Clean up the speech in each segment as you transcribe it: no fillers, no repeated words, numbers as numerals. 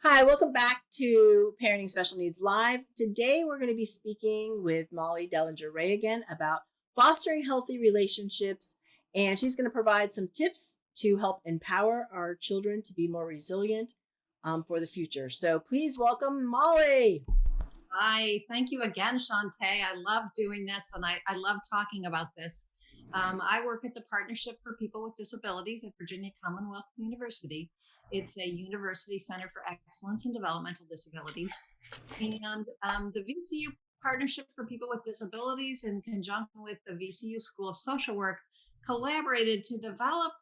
Hi, welcome back to Parenting Special Needs Live. Today we're going to be speaking with Molly Dellenger-Wray again about fostering healthy relationships, and she's going to provide some tips to help empower our children to be more resilient for the future. So please welcome Molly. Hi, thank you again, Shantae. I love doing this and I love talking about this. I work at the Partnership for People with Disabilities at Virginia Commonwealth University. It's a university center for excellence in developmental disabilities. And the VCU Partnership for People with Disabilities, in conjunction with the VCU School of Social Work, collaborated to develop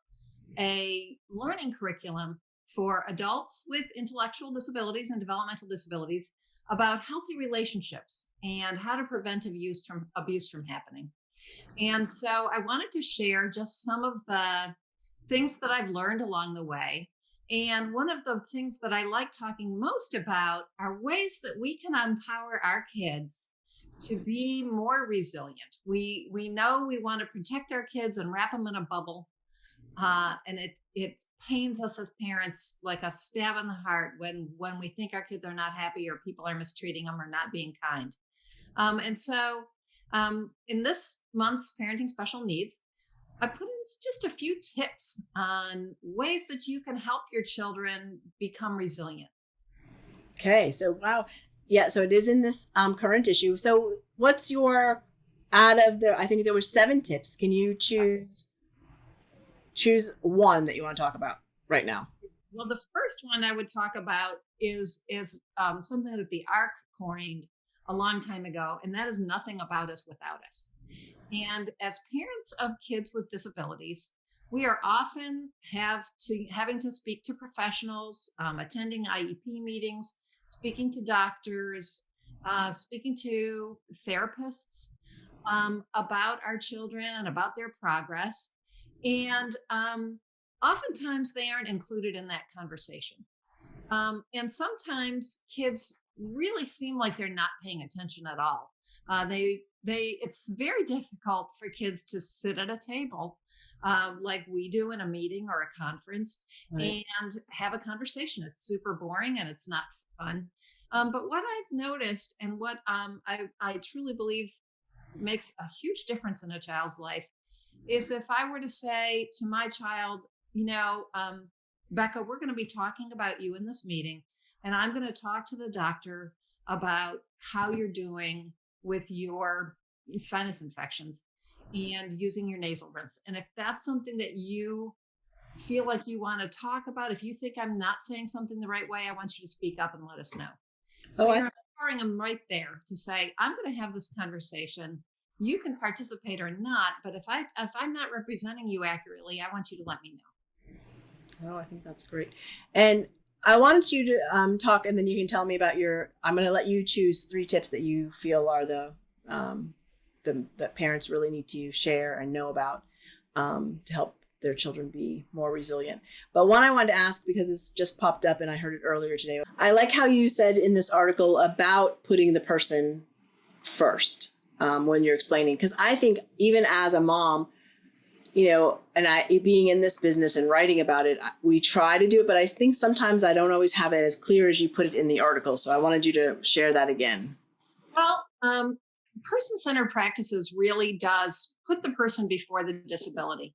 a learning curriculum for adults with intellectual disabilities and developmental disabilities about healthy relationships and how to prevent abuse from happening. And so I wanted to share just some of the things that I've learned along the way. And one of the things that I like talking most about are ways that we can empower our kids to be more resilient. We know we want to protect our kids and wrap them in a bubble, and it pains us as parents like a stab in the heart when we think our kids are not happy or people are mistreating them or not being kind. And so in this month's Parenting Special Needs, I put in just a few tips on ways that you can help your children become resilient. Okay, so wow. Yeah, so it is in this current issue. So what's your, out of the, I think there were 7 tips. Can you choose one that you want to talk about right now? Well, the first one I would talk about is something that the ARC coined a long time ago, and that is nothing about us without us. And as parents of kids with disabilities, we are often having to speak to professionals, attending IEP meetings, speaking to doctors, speaking to therapists about our children and about their progress. And oftentimes they aren't included in that conversation. And sometimes kids really seem like they're not paying attention at all. It's very difficult for kids to sit at a table like we do in a meeting or a conference, Right. and have a conversation. It's super boring and it's not fun. But what I've noticed, and what I truly believe makes a huge difference in a child's life, is if I were to say to my child, Becca, we're going to be talking about you in this meeting, and I'm going to talk to the doctor about how you're doing with your sinus infections and using your nasal rinse. And if that's something that you feel like you want to talk about, if you think I'm not saying something the right way, I want you to speak up and let us know. So Oh, I, you're empowering them right there to say, I'm going to have this conversation. You can participate or not, but if I'm not representing you accurately, I want you to let me know. oh, I think that's great. And I wanted you to talk, and then you can tell me about your. I'm going to let you choose 3 tips that you feel are the that parents really need to share and know about to help their children be more resilient. But one I wanted to ask, because it's just popped up and I heard it earlier today. I like how you said in this article about putting the person first when you're explaining, because I think even as a mom, and I, being in this business and writing about it, we try to do it, but I think sometimes I don't always have it as clear as you put it in the article. So I wanted you to share that again. Well, person-centered practices really does put the person before the disability.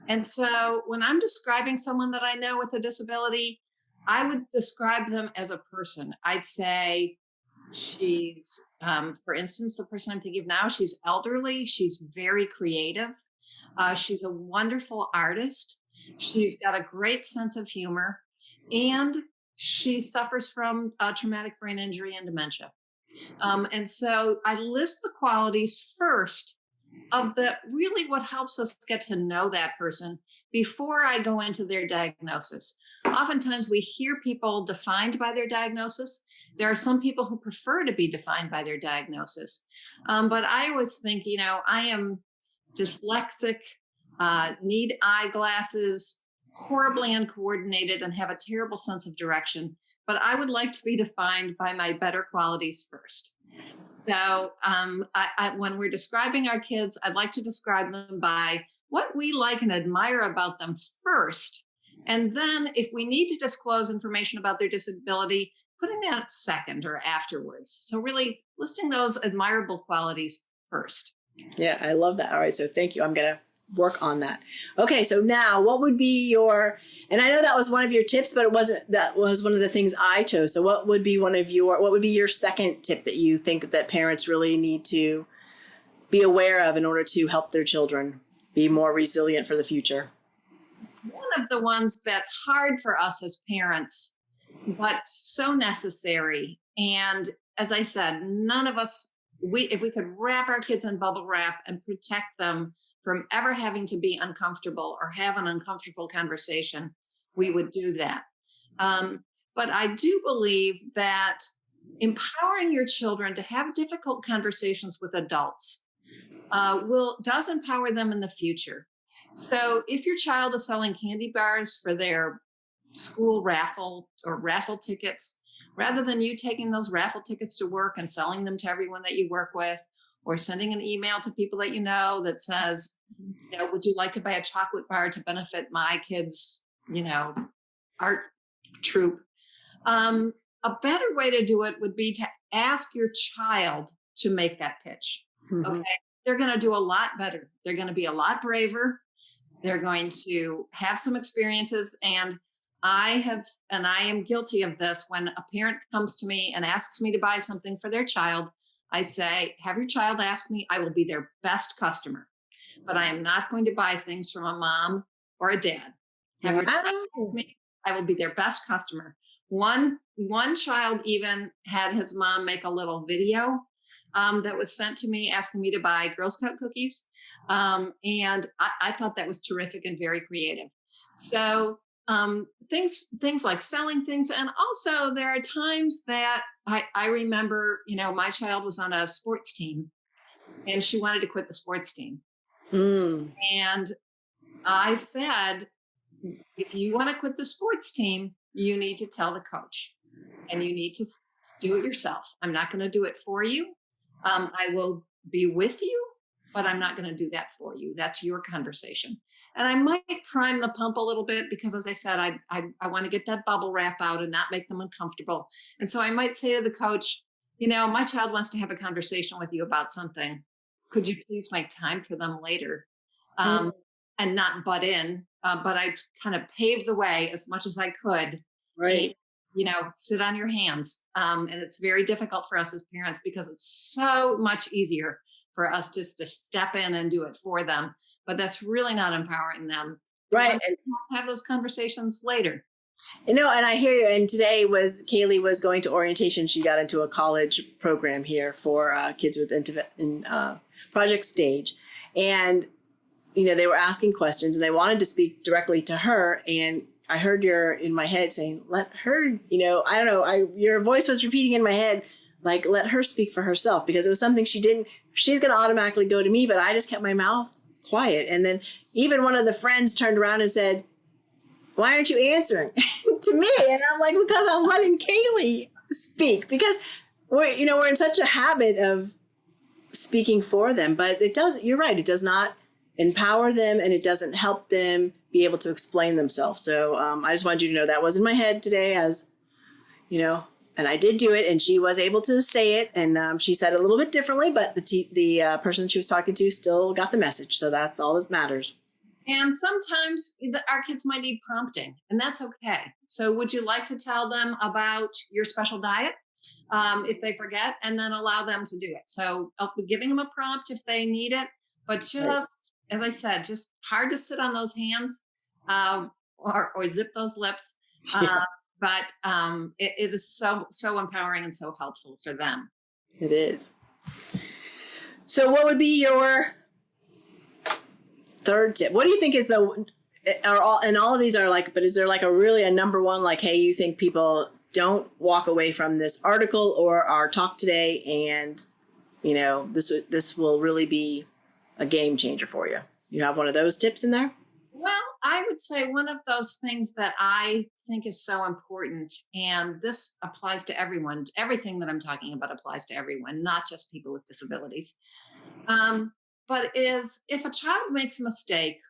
And so when I'm describing someone that I know with a disability, I would describe them as a person. I'd say for instance, the person I'm thinking of now, she's elderly, she's very creative, she's a wonderful artist, she's got a great sense of humor, and she suffers from traumatic brain injury and dementia. And so I list the qualities first of the really what helps us get to know that person before I go into their diagnosis. Oftentimes we hear people defined by their diagnosis. There are some people who prefer to be defined by their diagnosis. But I always think, I am dyslexic, need eyeglasses, horribly uncoordinated, and have a terrible sense of direction. But I would like to be defined by my better qualities first. So when we're describing our kids, I'd like to describe them by what we like and admire about them first. And then if we need to disclose information about their disability, putting that second or afterwards. So really listing those admirable qualities first. Yeah, I love that. All right, so thank you. I'm going to work on that. Okay, so now what would be your, and I know that was one of your tips, but it wasn't, that was one of the things I chose. So what would be what would be your second tip that you think that parents really need to be aware of in order to help their children be more resilient for the future? One of the ones that's hard for us as parents, but so necessary. And as I said, none of us, if we could wrap our kids in bubble wrap and protect them from ever having to be uncomfortable or have an uncomfortable conversation, we would do that. But I do believe that empowering your children to have difficult conversations with adults does empower them in the future. So if your child is selling candy bars for their school raffle or raffle tickets, rather than you taking those raffle tickets to work and selling them to everyone that you work with, or sending an email to people that you know that says, would you like to buy a chocolate bar to benefit my kids, art troupe? A better way to do it would be to ask your child to make that pitch. Mm-hmm. Okay. They're going to do a lot better. They're going to be a lot braver. They're going to have some experiences. And I am guilty of this. When a parent comes to me and asks me to buy something for their child, I say, have your child ask me. I will be their best customer, but I am not going to buy things from a mom or a dad. Have your child ask me. I will be their best customer. One child even had his mom make a little video that was sent to me asking me to buy Girl Scout cookies. And I thought that was terrific and very creative. So things like selling things. And also there are times that I remember, my child was on a sports team and she wanted to quit the sports team. And I said, if you want to quit the sports team, you need to tell the coach and you need to do it yourself. I'm not going to do it for you. I will be with you, but I'm not going to do that for you. That's your conversation. And I might prime the pump a little bit because, as I said, I want to get that bubble wrap out and not make them uncomfortable. And so I might say to the coach, my child wants to have a conversation with you about something. Could you please make time for them later? And not butt in, but I kind of paved the way as much as I could. Right. And, sit on your hands. And it's very difficult for us as parents because it's so much easier for us just to step in and do it for them. But that's really not empowering them. Right. And have to have those conversations later. And I hear you. And today Kaylee was going to orientation. She got into a college program here for kids with in project stage. And they were asking questions and they wanted to speak directly to her. And I heard in my head saying, let her, I don't know, your voice was repeating in my head, like, let her speak for herself, because it was something she's going to automatically go to me, but I just kept my mouth quiet. And then even one of the friends turned around and said, why aren't you answering to me? And I'm like, because I'm letting Kaylee speak, because we're in such a habit of speaking for them, but you're right. It does not empower them and it doesn't help them be able to explain themselves. So I just wanted you to know that was in my head today, as and I did do it, and she was able to say it, and she said it a little bit differently, but the person she was talking to still got the message. So that's all that matters. And sometimes our kids might need prompting, and that's okay. So would you like to tell them about your special diet if they forget, and then allow them to do it? So I'll be giving them a prompt if they need it, but just, right, as I said, just hard to sit on those hands or zip those lips. But it is so empowering and so helpful for them. It is. So what would be your third tip? What do you think is all of these are like, but is there like a number one, like, hey, you think people don't walk away from this article or our talk today, and this will really be a game changer for you? You have one of those tips in there? Well, I would say one of those things that I think is so important, and this applies to everyone. Everything that I'm talking about applies to everyone, not just people with disabilities. But is if a child makes a mistake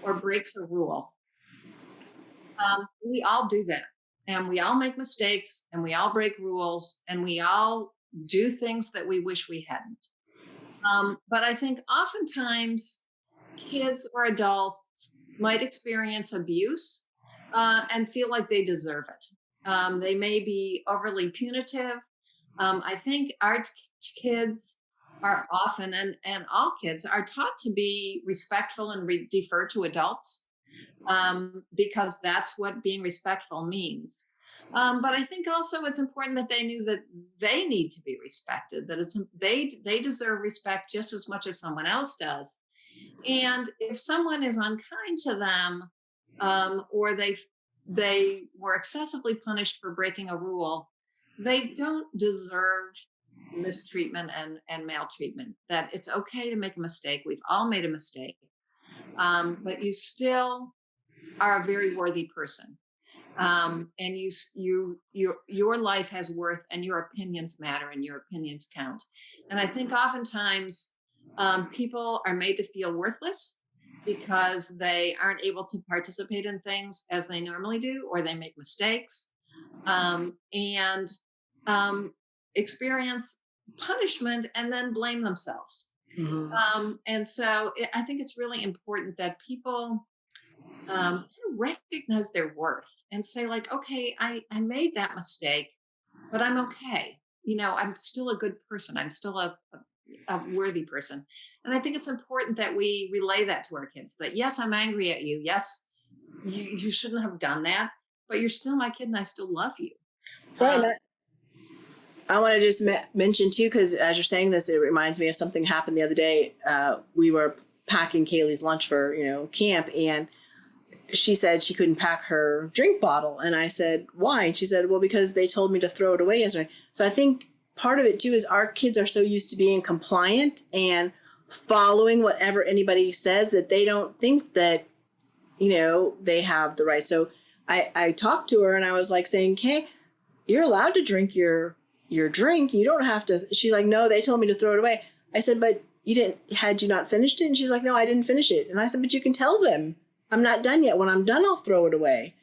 or breaks a rule, We all do that. And we all make mistakes and we all break rules and we all do things that we wish we hadn't. But I think oftentimes kids or adults might experience abuse and feel like they deserve it. They may be overly punitive. I think our kids are often, and all kids are taught to be respectful and defer to adults because that's what being respectful means. But I think also it's important that they knew that they need to be respected, that they deserve respect just as much as someone else does. And if someone is unkind to them, or they were excessively punished for breaking a rule, they don't deserve mistreatment and maltreatment. That it's okay to make a mistake. We've all made a mistake, but you still are a very worthy person. And your life has worth, and your opinions matter, and your opinions count. And I think oftentimes people are made to feel worthless because they aren't able to participate in things as they normally do, or they make mistakes and experience punishment and then blame themselves. Hmm. And so I think it's really important that people recognize their worth and say, like, okay, I made that mistake, but I'm okay. I'm still a good person. I'm still a worthy person. And I think it's important that we relay that to our kids, that yes, I'm angry at you. Yes, you shouldn't have done that, but you're still my kid and I still love you. Right. Um, I want to just mention too, because as you're saying this, it reminds me of something happened the other day. We were packing Kaylee's lunch for camp, and she said she couldn't pack her drink bottle, and I said why, and she said, well, because they told me to throw it away yesterday. So I think part of it too is our kids are so used to being compliant and following whatever anybody says that they don't think that they have the right. So I talked to her and I was like saying, hey, you're allowed to drink your drink. You don't have to. She's like, no, they told me to throw it away. I said, but had you not finished it? And she's like, no, I didn't finish it. And I said, but you can tell them I'm not done yet. When I'm done, I'll throw it away.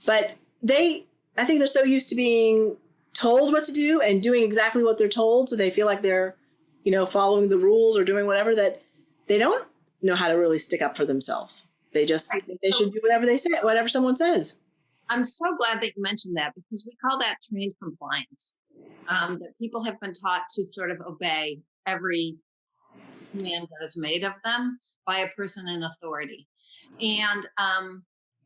But I think they're so used to being told what to do and doing exactly what they're told. So they feel like they're, following the rules or doing whatever, that they don't know how to really stick up for themselves. They just think they should do whatever they say, whatever someone says. I'm so glad that you mentioned that, because we call that trained compliance. That people have been taught to sort of obey every command that is made of them by a person in authority. And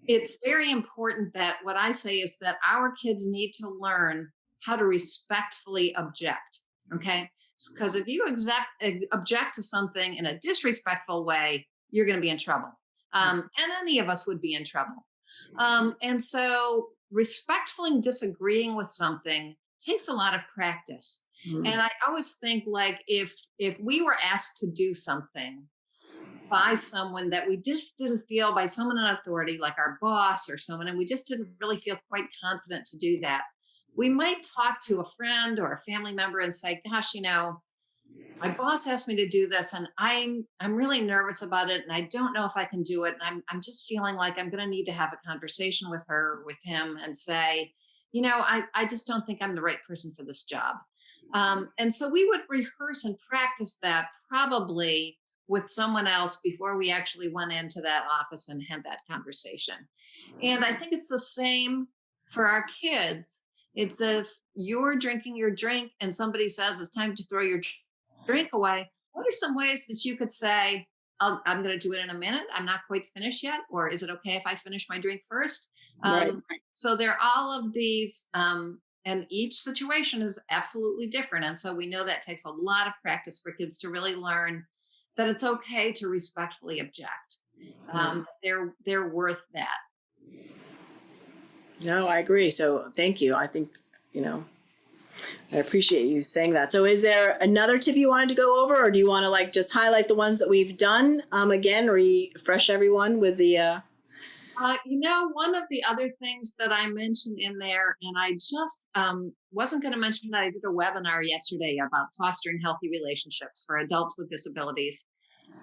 it's very important that what I say is that our kids need to learn how to respectfully object. Okay. Because if you object to something in a disrespectful way, you're going to be in trouble. And any of us would be in trouble. And so respectfully disagreeing with something takes a lot of practice. Mm-hmm. And I always think, like, if we were asked to do something by someone that we just didn't feel, by someone in authority, like our boss or someone, and we just didn't really feel quite confident to do that, we might talk to a friend or a family member and say, gosh, my boss asked me to do this and I'm really nervous about it and I don't know if I can do it. And I'm just feeling like I'm going to need to have a conversation with her, with him, and say, I just don't think I'm the right person for this job. And so we would rehearse and practice that probably with someone else before we actually went into that office and had that conversation. And I think it's the same for our kids. It's if you're drinking your drink and somebody says it's time to throw your drink away, what are some ways that you could say, I'm going to do it in a minute, I'm not quite finished yet, or is it okay if I finish my drink first? Right. So there are all of these, and each situation is absolutely different. And so we know that takes a lot of practice for kids to really learn that it's okay to respectfully object. That they're worth that. No, I agree. So thank you. I think, I appreciate you saying that. So is there another tip you wanted to go over, or do you want to just highlight the ones that we've done? Again, refresh everyone with the, one of the other things that I mentioned in there, and I just wasn't going to mention that I did a webinar yesterday about fostering healthy relationships for adults with disabilities.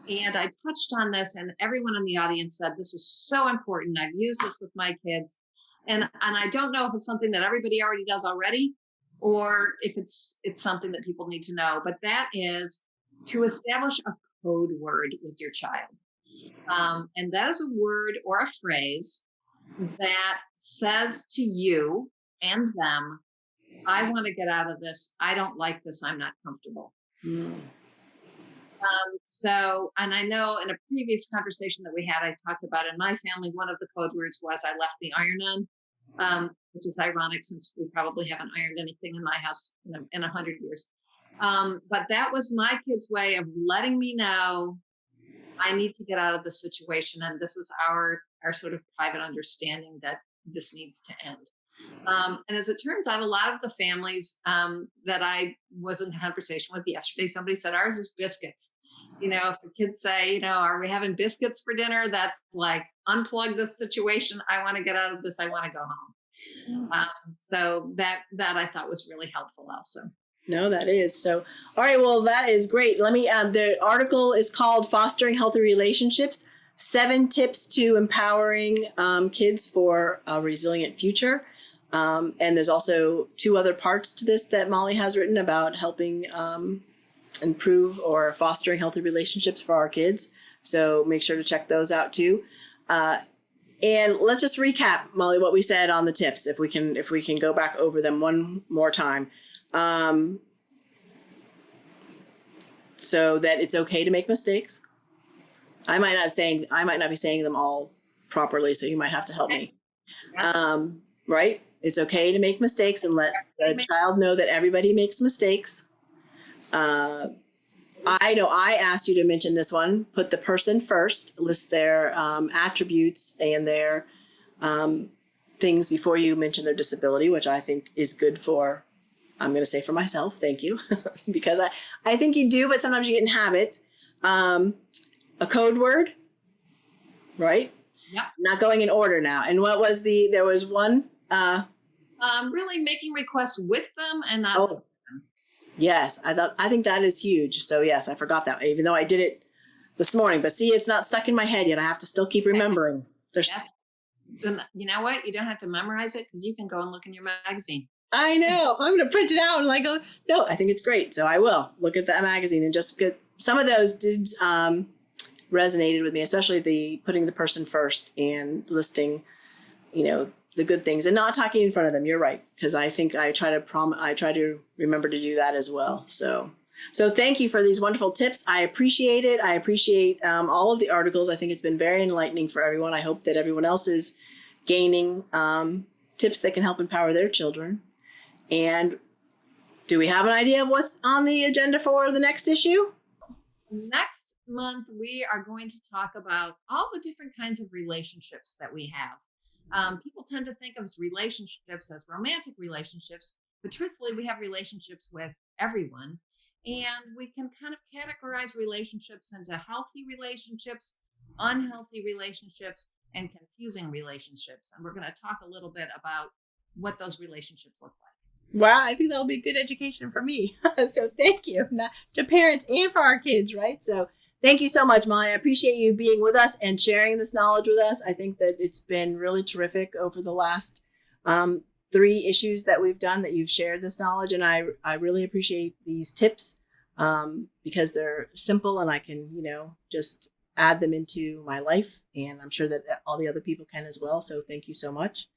And I touched on this, and everyone in the audience said, this is so important. I've used this with my kids. And I don't know if it's something that everybody already does already, or if it's something that people need to know. But that is to establish a code word with your child. And that is a word or a phrase that says to you and them, I want to get out of this. I don't like this. I'm not comfortable. Mm. So, and I know in a previous conversation that we had, I talked about in my family, one of the code words was I left the iron on, which is ironic since we probably haven't ironed anything in my house in 100 years. But that was my kid's way of letting me know I need to get out of this situation. And this is our sort of private understanding that this needs to end. And as it turns out, a lot of the families that I was in conversation with yesterday, somebody said ours is biscuits. If the kids say, are we having biscuits for dinner? That's like, unplug this situation. I want to get out of this. I want to go home. So that I thought was really helpful also. No, that is. So, all right. Well, that is great. Let me, the article is called Fostering Healthy Relationships, 7 Tips to Empowering Kids for a Resilient Future. And there's also 2 other parts to this that Molly has written about helping improve or fostering healthy relationships for our kids. So make sure to check those out too. And let's just recap, Molly, what we said on the tips, if we can go back over them one more time. So that it's okay to make mistakes. I might not be saying them all properly, so you might have to help me. Right? It's okay to make mistakes and let the child know that everybody makes mistakes. I know I asked you to mention this one. Put the person first. List their attributes and their things before you mention their disability, which I think is good for, I'm going to say for myself, thank you, because I think you do, but sometimes you get in habits. A code word, right? Yeah. Not going in order now. And what was there was one? Really making requests with them and not. Oh, yes. I think that is huge. So yes, I forgot that, even though I did it this morning, but see, it's not stuck in my head yet. I have to still keep remembering. Then you know what? You don't have to memorize it because you can go and look in your magazine. I know. I'm going to print it out and go, no, I think it's great. So I will look at that magazine and just get some of those did resonated with me, especially the putting the person first and listing, the good things and not talking in front of them. You're right. Because I think I try to remember to do that as well. So thank you for these wonderful tips. I appreciate it. I appreciate all of the articles. I think it's been very enlightening for everyone. I hope that everyone else is gaining tips that can help empower their children. And do we have an idea of what's on the agenda for the next issue? Next month, we are going to talk about all the different kinds of relationships that we have. People tend to think of relationships as romantic relationships, but truthfully, we have relationships with everyone. And we can kind of categorize relationships into healthy relationships, unhealthy relationships, and confusing relationships. And we're going to talk a little bit about what those relationships look like. Wow, I think that'll be good education for me. So thank you to parents and for our kids, right? So thank you so much, Molly. I appreciate you being with us and sharing this knowledge with us. I think that it's been really terrific over the last 3 issues that we've done that you've shared this knowledge. And I really appreciate these tips because they're simple and I can, just add them into my life. And I'm sure that all the other people can as well. So thank you so much.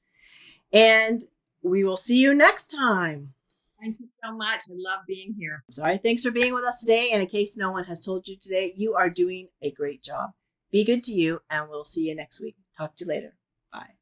And we will see you next time. Thank you so much. I love being here. Sorry. Thanks for being with us today. And in case no one has told you today, you are doing a great job. Be good to you, and we'll see you next week. Talk to you later. Bye.